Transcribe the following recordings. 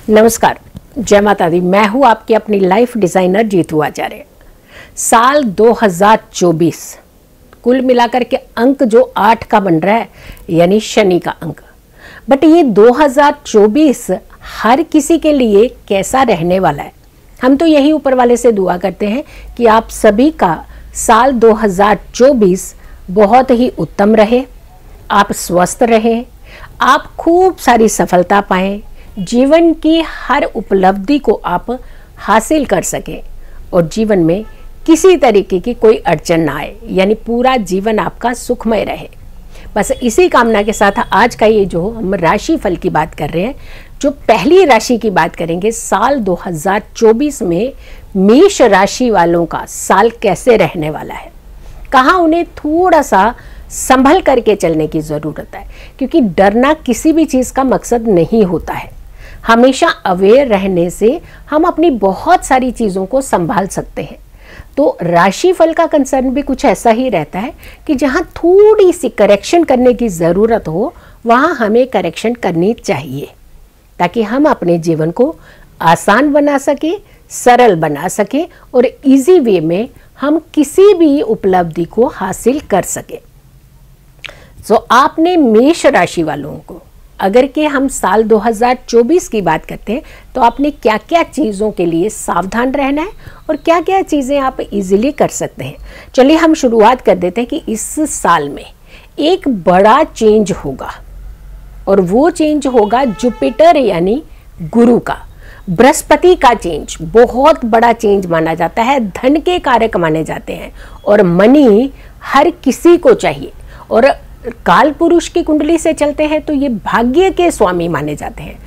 नमस्कार, जय माता दी। मैं हूँ आपकी अपनी लाइफ डिज़ाइनर जीतू आचार्य। साल 2024 कुल मिलाकर के अंक जो 8 का बन रहा है, यानी शनि का अंक। बट ये 2024 हर किसी के लिए कैसा रहने वाला है, हम तो यही ऊपर वाले से दुआ करते हैं कि आप सभी का साल 2024 बहुत ही उत्तम रहे, आप स्वस्थ रहें, आप खूब सारी सफलता पाएं, जीवन की हर उपलब्धि को आप हासिल कर सकें और जीवन में किसी तरीके की कोई अड़चन ना आए, यानी पूरा जीवन आपका सुखमय रहे। बस इसी कामना के साथ आज का ये जो हम राशि फल की बात कर रहे हैं, जो पहली राशि की बात करेंगे, साल 2024 में मेष राशि वालों का साल कैसे रहने वाला है, कहाँ उन्हें थोड़ा सा संभल करके चलने की ज़रूरत है, क्योंकि डरना किसी भी चीज़ का मकसद नहीं होता है। हमेशा अवेयर रहने से हम अपनी बहुत सारी चीज़ों को संभाल सकते हैं। तो राशिफल का कंसर्न भी कुछ ऐसा ही रहता है कि जहाँ थोड़ी सी करेक्शन करने की ज़रूरत हो, वहाँ हमें करेक्शन करनी चाहिए, ताकि हम अपने जीवन को आसान बना सके, सरल बना सके और इजी वे में हम किसी भी उपलब्धि को हासिल कर सके। तो आपने मेष राशि वालों को अगर कि हम साल 2024 की बात करते हैं, तो आपने क्या क्या चीज़ों के लिए सावधान रहना है और क्या क्या चीज़ें आप इजीली कर सकते हैं। चलिए हम शुरुआत कर देते हैं कि इस साल में एक बड़ा चेंज होगा, और वो चेंज होगा जुपिटर यानी गुरु का, बृहस्पति का चेंज। बहुत बड़ा चेंज माना जाता है, धन के कारक माने जाते हैं और मनी हर किसी को चाहिए। और काल पुरुष की कुंडली से चलते हैं तो ये भाग्य के स्वामी माने जाते हैं,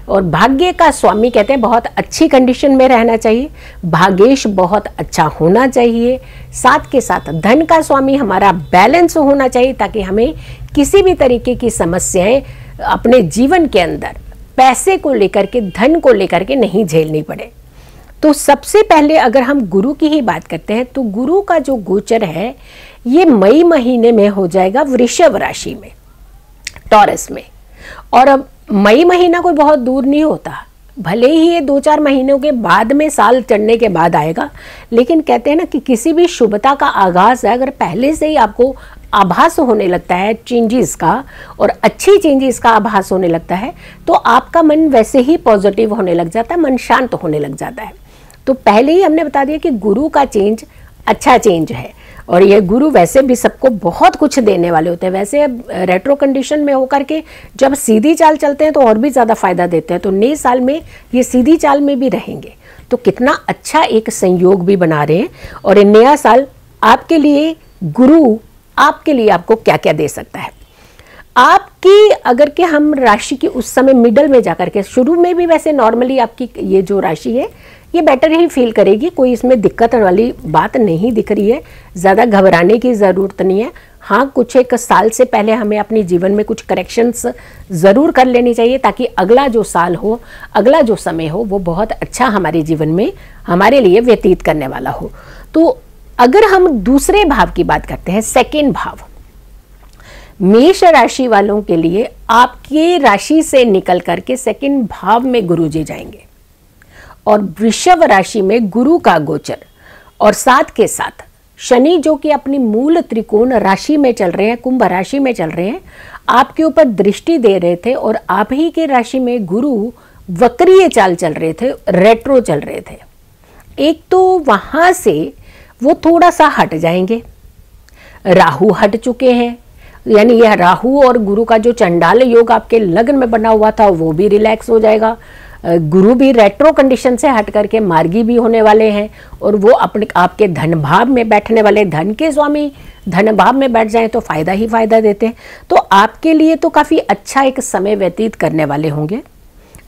और भाग्य का स्वामी कहते हैं बहुत अच्छी कंडीशन में रहना चाहिए, भाग्येश बहुत अच्छा होना चाहिए, साथ के साथ धन का स्वामी हमारा बैलेंस होना चाहिए, ताकि हमें किसी भी तरीके की समस्याएं अपने जीवन के अंदर पैसे को लेकर के, धन को लेकर के नहीं झेलनी पड़े। तो सबसे पहले अगर हम गुरु की ही बात करते हैं, तो गुरु का जो गोचर है ये मई महीने में हो जाएगा वृषभ राशि में, टॉरस में। और अब मई महीना कोई बहुत दूर नहीं होता, भले ही ये 2-4 महीनों के बाद में, साल चढ़ने के बाद आएगा, लेकिन कहते हैं ना कि किसी भी शुभता का आगाज है, अगर पहले से ही आपको आभास होने लगता है चेंजेस का, और अच्छी चेंजेस का आभास होने लगता है, तो आपका मन वैसे ही पॉजिटिव होने लग जाता है, मन शांत होने लग जाता है। तो पहले ही हमने बता दिया कि गुरु का चेंज अच्छा चेंज है, और ये गुरु वैसे भी सबको बहुत कुछ देने वाले होते हैं। वैसे रेट्रो कंडीशन में होकर के जब सीधी चाल चलते हैं तो और भी ज़्यादा फायदा देते हैं, तो नए साल में ये सीधी चाल में भी रहेंगे, तो कितना अच्छा एक संयोग भी बना रहे हैं। और ये नया साल आपके लिए गुरु आपके लिए आपको क्या क्या दे सकता है। आपकी अगर कि हम राशि की उस समय मिडल में जाकर के, शुरू में भी वैसे नॉर्मली आपकी ये जो राशि है ये बेटर ही फील करेगी, कोई इसमें दिक्कत वाली बात नहीं दिख रही है, ज़्यादा घबराने की ज़रूरत नहीं है। हाँ, कुछ एक साल से पहले हमें अपने जीवन में कुछ करेक्शंस ज़रूर कर लेनी चाहिए, ताकि अगला जो साल हो, अगला जो समय हो, वो बहुत अच्छा हमारे जीवन में हमारे लिए व्यतीत करने वाला हो। तो अगर हम दूसरे भाव की बात करते हैं, सेकेंड भाव, मेष राशि वालों के लिए आपके राशि से निकल करके सेकेंड भाव में गुरु जी जाएंगे, और वृषभ राशि में गुरु का गोचर, और साथ के साथ शनि जो कि अपनी मूल त्रिकोण राशि में चल रहे हैं, कुंभ राशि में चल रहे हैं, आपके ऊपर दृष्टि दे रहे थे, और आप ही के राशि में गुरु वक्रीय चाल चल रहे थे, रेट्रो चल रहे थे। एक तो वहां से वो थोड़ा सा हट जाएंगे, राहु हट चुके हैं, यानी यह राहु और गुरु का जो चंडाल योग आपके लग्न में बना हुआ था वो भी रिलैक्स हो जाएगा। गुरु भी रेट्रो कंडीशन से हट करके मार्गी भी होने वाले हैं, और वो अपने आपके धन भाव में बैठने वाले, धन के स्वामी धन भाव में बैठ जाएं तो फायदा ही फायदा देते हैं। तो आपके लिए तो काफ़ी अच्छा एक समय व्यतीत करने वाले होंगे,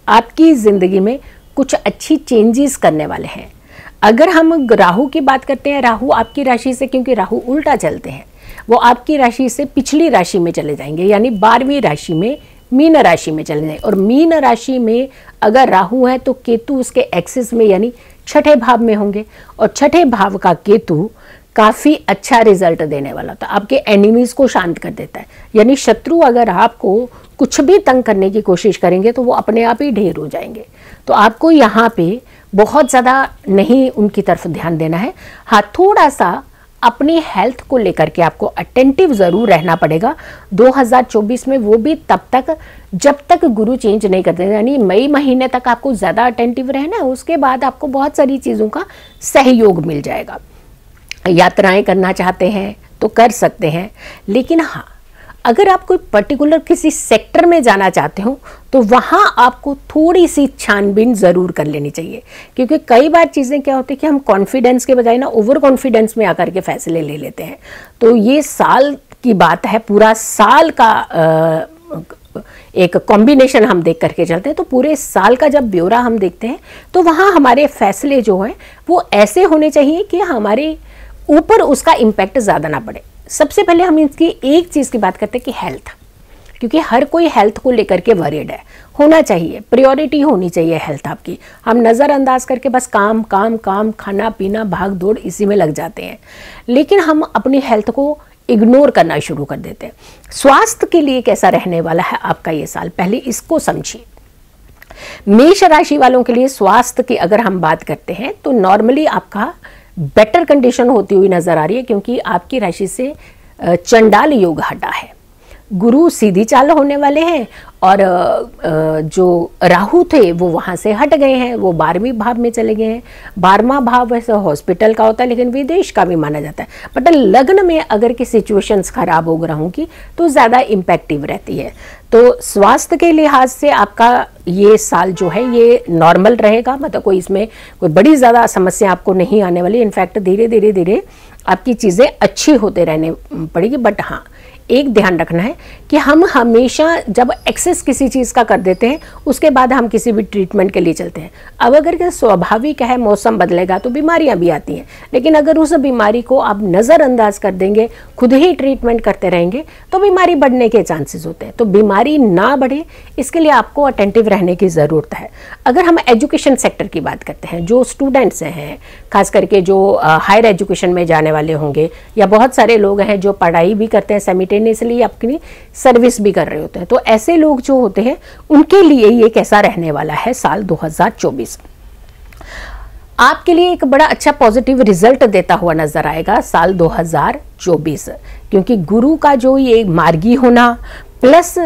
आपकी ज़िंदगी में कुछ अच्छी चेंजेस करने वाले हैं। अगर हम राहु की बात करते हैं, राहु आपकी राशि से, क्योंकि राहु उल्टा चलते हैं, वो आपकी राशि से पिछली राशि में चले जाएंगे, यानी 12वीं राशि में, मीन राशि में चले जाएंगे। और मीन राशि में अगर राहु है तो केतु उसके एक्सिस में, यानी छठे भाव में होंगे, और छठे भाव का केतु काफ़ी अच्छा रिजल्ट देने वाला होता है। आपके एनिमीज़ को शांत कर देता है, यानी शत्रु अगर आपको कुछ भी तंग करने की कोशिश करेंगे तो वो अपने आप ही ढेर हो जाएंगे। तो आपको यहाँ पे बहुत ज़्यादा नहीं उनकी तरफ ध्यान देना है। हाँ, थोड़ा सा अपनी हेल्थ को लेकर के आपको अटेंटिव ज़रूर रहना पड़ेगा 2024 में, वो भी तब तक जब तक गुरु चेंज नहीं करते, यानी मई महीने तक आपको ज़्यादा अटेंटिव रहना है। उसके बाद आपको बहुत सारी चीज़ों का सहयोग मिल जाएगा। यात्राएं करना चाहते हैं तो कर सकते हैं, लेकिन हाँ, अगर आप कोई पर्टिकुलर किसी सेक्टर में जाना चाहते हो तो वहाँ आपको थोड़ी सी छानबीन ज़रूर कर लेनी चाहिए, क्योंकि कई बार चीज़ें क्या होती है कि हम कॉन्फिडेंस के बजाय ना ओवर कॉन्फिडेंस में आकर के फैसले ले लेते हैं। तो ये साल की बात है, पूरा साल का एक कॉम्बिनेशन हम देख करके चलते हैं। तो पूरे साल का जब ब्यौरा हम देखते हैं तो वहाँ हमारे फैसले जो हैं वो ऐसे होने चाहिए कि हमारे ऊपर उसका इम्पैक्ट ज़्यादा ना पड़े। सबसे पहले हम इसकी एक चीज़ की बात करते हैं कि हेल्थ, क्योंकि हर कोई हेल्थ को लेकर के वरीड है, होना चाहिए, प्रायोरिटी होनी चाहिए हेल्थ आपकी। हम नज़रअंदाज करके बस काम काम काम, खाना पीना, भाग दौड़ इसी में लग जाते हैं, लेकिन हम अपनी हेल्थ को इग्नोर करना शुरू कर देते हैं। स्वास्थ्य के लिए कैसा रहने वाला है आपका ये साल, पहले इसको समझिए। मेष राशि वालों के लिए स्वास्थ्य की अगर हम बात करते हैं तो नॉर्मली आपका बेटर कंडीशन होती हुई नजर आ रही है, क्योंकि आपकी राशि से चंडाल योग हटा है, गुरु सीधी चाल होने वाले हैं, और जो राहु थे वो वहाँ से हट गए हैं, वो 12वें भाव में चले गए हैं। 12वां भाव वैसे हॉस्पिटल का होता है, लेकिन विदेश का भी माना जाता है। बट लग्न में अगर की सिचुएशंस खराब हो ग्रहों की तो ज़्यादा इम्पैक्टिव रहती है। तो स्वास्थ्य के लिहाज से आपका ये साल जो है ये नॉर्मल रहेगा, मतलब कोई इसमें कोई बड़ी ज़्यादा समस्या आपको नहीं आने वाली। इनफैक्ट धीरे धीरे धीरे आपकी चीज़ें अच्छी होते रहने पड़ेगी। बट हाँ, एक ध्यान रखना है कि हम हमेशा जब एक्सेस किसी चीज़ का कर देते हैं उसके बाद हम किसी भी ट्रीटमेंट के लिए चलते हैं। अब अगर के स्वाभाविक है, मौसम बदलेगा तो बीमारियां भी आती हैं, लेकिन अगर उस बीमारी को आप नज़रअंदाज कर देंगे, खुद ही ट्रीटमेंट करते रहेंगे तो बीमारी बढ़ने के चांसेस होते हैं। तो बीमारी ना बढ़े इसके लिए आपको अटेंटिव रहने की ज़रूरत है। अगर हम एजुकेशन सेक्टर की बात करते हैं, जो स्टूडेंट्स हैं, खास करके जो हायर एजुकेशन में जाने वाले होंगे, या बहुत सारे लोग हैं जो पढ़ाई भी करते हैं साइमल्टेनियसली, अपनी सर्विस भी कर रहे होते हैं, तो ऐसे लोग जो होते हैं उनके लिए ये कैसा रहने वाला है साल 2024 आपके लिए एक बड़ा अच्छा पॉजिटिव रिजल्ट देता हुआ नजर आएगा साल 2024, क्योंकि गुरु का जो ये मार्गी होना प्लस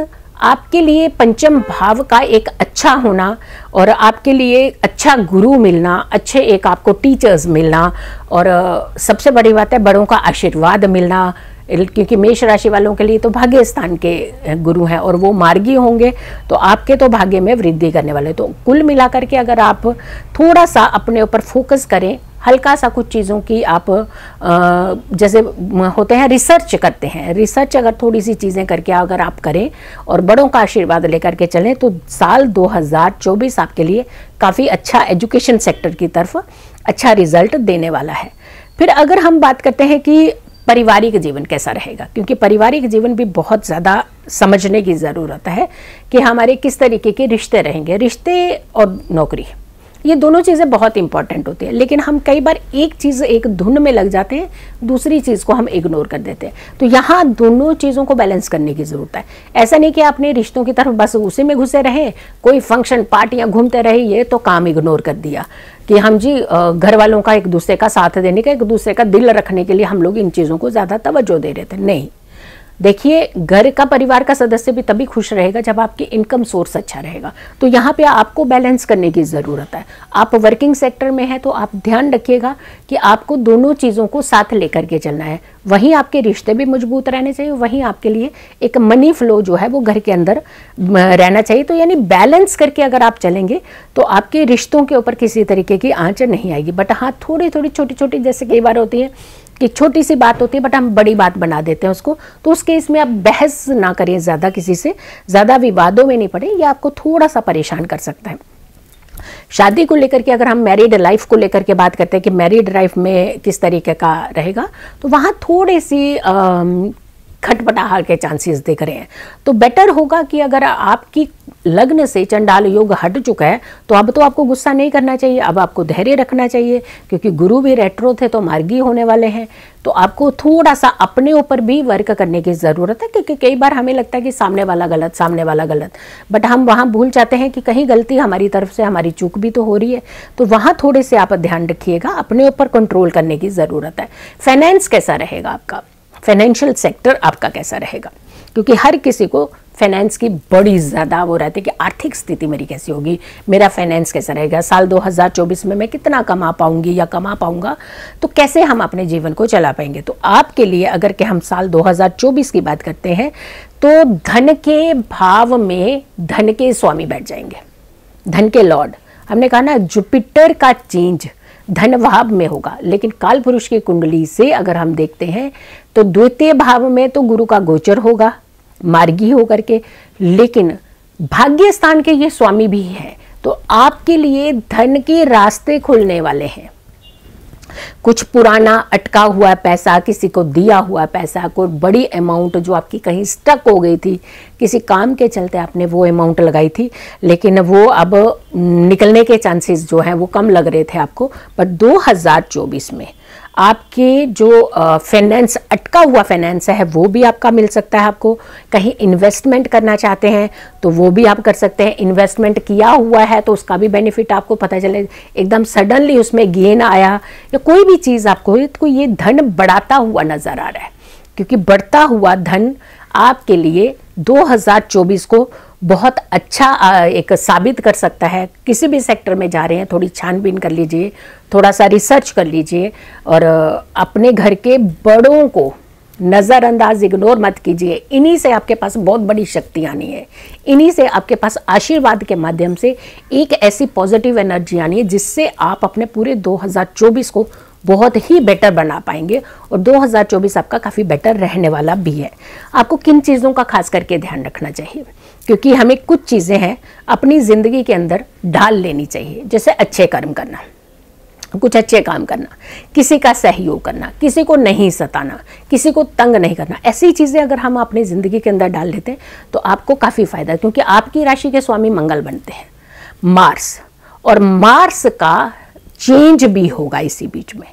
आपके लिए पंचम भाव का एक अच्छा होना और आपके लिए अच्छा गुरु मिलना, अच्छे एक आपको टीचर्स मिलना, और सबसे बड़ी बात है बड़ों का आशीर्वाद मिलना, क्योंकि मेष राशि वालों के लिए तो भाग्य स्थान के गुरु हैं और वो मार्गी होंगे, तो आपके तो भाग्य में वृद्धि करने वाले। तो कुल मिलाकर के अगर आप थोड़ा सा अपने ऊपर फोकस करें, हल्का सा कुछ चीज़ों की आप जैसे होते हैं रिसर्च करते हैं, रिसर्च अगर थोड़ी सी चीज़ें करके अगर आप करें और बड़ों का आशीर्वाद लेकर के चलें तो साल 2024 आपके लिए काफ़ी अच्छा एजुकेशन सेक्टर की तरफ अच्छा रिजल्ट देने वाला है। फिर अगर हम बात करते हैं कि पारिवारिक जीवन कैसा रहेगा, क्योंकि पारिवारिक जीवन भी बहुत ज़्यादा समझने की ज़रूरत है कि हमारे किस तरीके के रिश्ते रहेंगे। रिश्ते और नौकरी ये दोनों चीज़ें बहुत इंपॉर्टेंट होती हैं, लेकिन हम कई बार एक चीज़ एक धुन में लग जाते हैं, दूसरी चीज़ को हम इग्नोर कर देते हैं। तो यहाँ दोनों चीज़ों को बैलेंस करने की ज़रूरत है। ऐसा नहीं कि अपने रिश्तों की तरफ बस उसी में घुसे रहे, कोई फंक्शन पार्टियाँ घूमते रहे, ये तो काम इग्नोर कर दिया कि हम जी घर वालों का एक दूसरे का साथ देने का, एक दूसरे का दिल रखने के लिए हम लोग इन चीज़ों को ज़्यादा तवज्जो दे रहे थे। नहीं, देखिए घर का परिवार का सदस्य भी तभी खुश रहेगा जब आपकी इनकम सोर्स अच्छा रहेगा। तो यहाँ पे आपको बैलेंस करने की ज़रूरत है। आप वर्किंग सेक्टर में हैं तो आप ध्यान रखिएगा कि आपको दोनों चीज़ों को साथ लेकर के चलना है। वहीं आपके रिश्ते भी मजबूत रहने चाहिए, वहीं आपके लिए एक मनी फ्लो जो है वो घर के अंदर रहना चाहिए। तो यानी बैलेंस करके अगर आप चलेंगे तो आपके रिश्तों के ऊपर किसी तरीके की आंच नहीं आएगी। बट हाँ, थोड़ी थोड़ी छोटी छोटी जैसे कई बार होती है कि छोटी सी बात होती है बट हम बड़ी बात बना देते हैं उसको, तो उस केस में आप बहस ना करें, ज़्यादा किसी से ज़्यादा विवादों में नहीं पड़े, ये आपको थोड़ा सा परेशान कर सकता है। शादी को लेकर के अगर हम मैरिड लाइफ को लेकर के बात करते हैं कि मैरिड लाइफ में किस तरीके का रहेगा, तो वहाँ थोड़ी सी खटपटाहट के चांसेस दिख रहे हैं। तो बेटर होगा कि अगर आपकी लग्न से चंडाल योग हट चुका है, तो अब तो आपको गुस्सा नहीं करना चाहिए, अब आपको धैर्य रखना चाहिए, क्योंकि गुरु भी रेट्रो थे तो मार्गी होने वाले हैं। तो आपको थोड़ा सा अपने ऊपर भी वर्क करने की ज़रूरत है, क्योंकि कई बार हमें लगता है कि सामने वाला गलत, बट हम वहाँ भूल जाते हैं कि कहीं गलती हमारी तरफ से, हमारी चूक भी तो हो रही है। तो वहाँ थोड़े से आप ध्यान रखिएगा, अपने ऊपर कंट्रोल करने की ज़रूरत है। फाइनेंस कैसा रहेगा आपका, फाइनेंशियल सेक्टर आपका कैसा रहेगा, क्योंकि हर किसी को फाइनेंस की बड़ी ज़्यादा वो रहती है कि आर्थिक स्थिति मेरी कैसी होगी, मेरा फाइनेंस कैसा रहेगा, साल 2024 में मैं कितना कमा पाऊंगी या कमा पाऊंगा, तो कैसे हम अपने जीवन को चला पाएंगे। तो आपके लिए अगर कि हम साल 2024 की बात करते हैं, तो धन के भाव में धन के स्वामी बैठ जाएंगे, धन के लॉर्ड। हमने कहा ना, जुपिटर का चेंज धन भाव में होगा, लेकिन काल पुरुष की कुंडली से अगर हम देखते हैं तो द्वितीय भाव में तो गुरु का गोचर होगा मार्गी होकर के, लेकिन भाग्य स्थान के ये स्वामी भी है, तो आपके लिए धन के रास्ते खुलने वाले हैं। कुछ पुराना अटका हुआ पैसा, किसी को दिया हुआ पैसा, कोई बड़ी अमाउंट जो आपकी कहीं स्टक हो गई थी, किसी काम के चलते आपने वो अमाउंट लगाई थी, लेकिन वो अब निकलने के चांसेस जो हैं वो कम लग रहे थे आपको। पर 2024 में आपके जो फाइनेंस, अटका हुआ फाइनेंस है वो भी आपका मिल सकता है। आपको कहीं इन्वेस्टमेंट करना चाहते हैं तो वो भी आप कर सकते हैं। इन्वेस्टमेंट किया हुआ है तो उसका भी बेनिफिट आपको पता चले, एकदम सडनली उसमें गेन आया या कोई भी चीज़ आपको, तो ये धन बढ़ाता हुआ नजर आ रहा है, क्योंकि बढ़ता हुआ धन आपके लिए 2024 को बहुत अच्छा एक साबित कर सकता है। किसी भी सेक्टर में जा रहे हैं, थोड़ी छानबीन कर लीजिए, थोड़ा सा रिसर्च कर लीजिए, और अपने घर के बड़ों को नज़रअंदाज, इग्नोर मत कीजिए। इन्हीं से आपके पास बहुत बड़ी शक्ति आनी है, इन्हीं से आपके पास आशीर्वाद के माध्यम से एक ऐसी पॉजिटिव एनर्जी आनी है जिससे आप अपने पूरे 2024 को बहुत ही बेटर बना पाएंगे, और 2024 आपका काफ़ी बेटर रहने वाला भी है। आपको किन चीज़ों का खास करके ध्यान रखना चाहिए, क्योंकि हमें कुछ चीज़ें हैं अपनी ज़िंदगी के अंदर ढाल लेनी चाहिए, जैसे अच्छे कर्म करना, कुछ अच्छे काम करना, किसी का सहयोग करना, किसी को नहीं सताना, किसी को तंग नहीं करना। ऐसी चीज़ें अगर हम अपनी ज़िंदगी के अंदर डाल लेते हैं तो आपको काफ़ी फ़ायदा है, क्योंकि आपकी राशि के स्वामी मंगल बनते हैं मार्स, और मार्स का चेंज भी होगा इसी बीच में,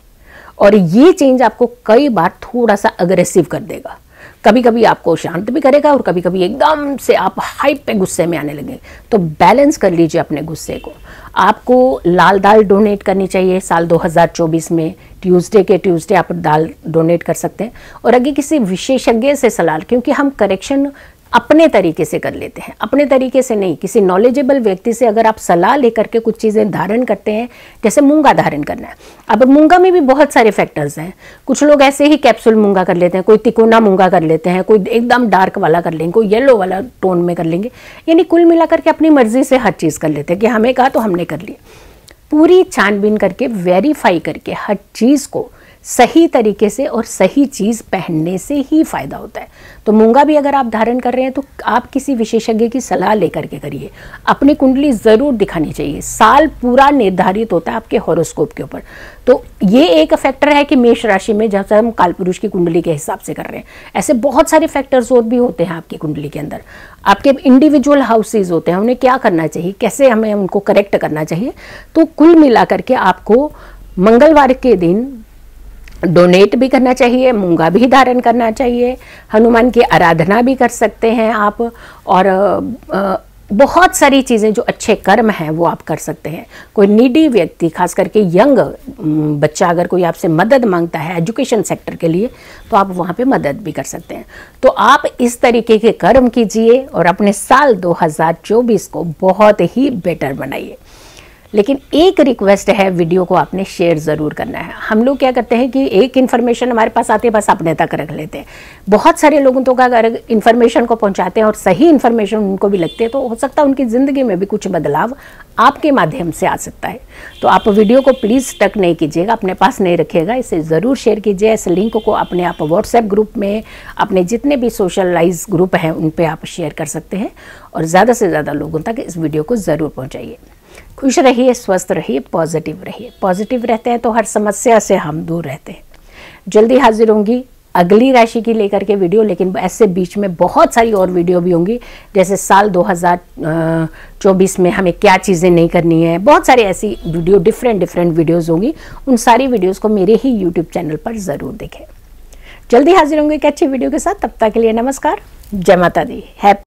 और ये चेंज आपको कई बार थोड़ा सा अग्रेसिव कर देगा, कभी कभी आपको शांत भी करेगा और कभी कभी एकदम से आप हाइप पे गुस्से में आने लगे। तो बैलेंस कर लीजिए अपने गुस्से को। आपको लाल दाल डोनेट करनी चाहिए साल 2024 में, ट्यूसडे के ट्यूसडे आप दाल डोनेट कर सकते हैं। और अगर किसी विशेषज्ञ से सलाह, क्योंकि हम करेक्शन अपने तरीके से कर लेते हैं, अपने तरीके से नहीं, किसी नॉलेजेबल व्यक्ति से अगर आप सलाह लेकर के कुछ चीज़ें धारण करते हैं, जैसे मूंगा धारण करना है। अब मूंगा में भी बहुत सारे फैक्टर्स हैं, कुछ लोग ऐसे ही कैप्सूल मूंगा कर लेते हैं, कोई तिकोना मूंगा कर लेते हैं, कोई एकदम डार्क वाला कर लेंगे, कोई येलो वाला टोन में कर लेंगे, यानी कुल मिलाकर के अपनी मर्जी से हर चीज़ कर लेते हैं कि हमें कहा तो हमने कर लिया। पूरी छानबीन करके, वेरीफाई करके हर चीज़ को सही तरीके से और सही चीज़ पहनने से ही फायदा होता है। तो मूंगा भी अगर आप धारण कर रहे हैं तो आप किसी विशेषज्ञ की सलाह लेकर के करिए। अपनी कुंडली ज़रूर दिखानी चाहिए। साल पूरा निर्धारित होता है आपके हॉरोस्कोप के ऊपर। तो ये एक फैक्टर है कि मेष राशि में जैसे हम कालपुरुष की कुंडली के हिसाब से कर रहे हैं, ऐसे बहुत सारे फैक्टर्स और भी होते हैं आपकी कुंडली के अंदर। आपके इंडिविजुअल हाउसेज होते हैं, उन्हें क्या करना चाहिए, कैसे हमें उनको करेक्ट करना चाहिए। तो कुल मिलाकर के आपको मंगलवार के दिन डोनेट भी करना चाहिए, मूंगा भी धारण करना चाहिए, हनुमान की आराधना भी कर सकते हैं आप, और बहुत सारी चीज़ें जो अच्छे कर्म हैं वो आप कर सकते हैं। कोई नीडी व्यक्ति, खास करके यंग बच्चा अगर कोई आपसे मदद मांगता है एजुकेशन सेक्टर के लिए, तो आप वहाँ पे मदद भी कर सकते हैं। तो आप इस तरीके के कर्म कीजिए और अपने साल 2024 को बहुत ही बेटर बनाइए। लेकिन एक रिक्वेस्ट है, वीडियो को आपने शेयर ज़रूर करना है। हम लोग क्या करते हैं कि एक इन्फॉर्मेशन हमारे पास आती है, बस अपने तक रख लेते हैं। बहुत सारे लोगों तो अगर इन्फॉर्मेशन को पहुंचाते हैं और सही इन्फॉर्मेशन उनको भी लगती है, तो हो सकता है उनकी ज़िंदगी में भी कुछ बदलाव आपके माध्यम से आ सकता है। तो आप वीडियो को प्लीज़ स्टक नहीं कीजिएगा, अपने पास नहीं रखिएगा, इसे ज़रूर शेयर कीजिए। इस लिंक को अपने आप व्हाट्सएप ग्रुप में, अपने जितने भी सोशलाइज ग्रुप हैं उन पर आप शेयर कर सकते हैं, और ज़्यादा से ज़्यादा लोगों तक इस वीडियो को ज़रूर पहुँचाइए। खुश रहिए, स्वस्थ रहिए, पॉजिटिव रहिए। पॉजिटिव रहते हैं तो हर समस्या से हम दूर रहते हैं। जल्दी हाजिर होंगी अगली राशि की लेकर के वीडियो, लेकिन ऐसे बीच में बहुत सारी और वीडियो भी होंगी, जैसे साल 2024 में हमें क्या चीज़ें नहीं करनी है, बहुत सारी ऐसी वीडियो, डिफरेंट वीडियोज़ होंगी। उन सारी वीडियोज़ को मेरे ही यूट्यूब चैनल पर ज़रूर देखें। जल्दी हाजिर होंगे एक अच्छी वीडियो के साथ, तब तक के लिए नमस्कार, जय माता दी। हैप्पी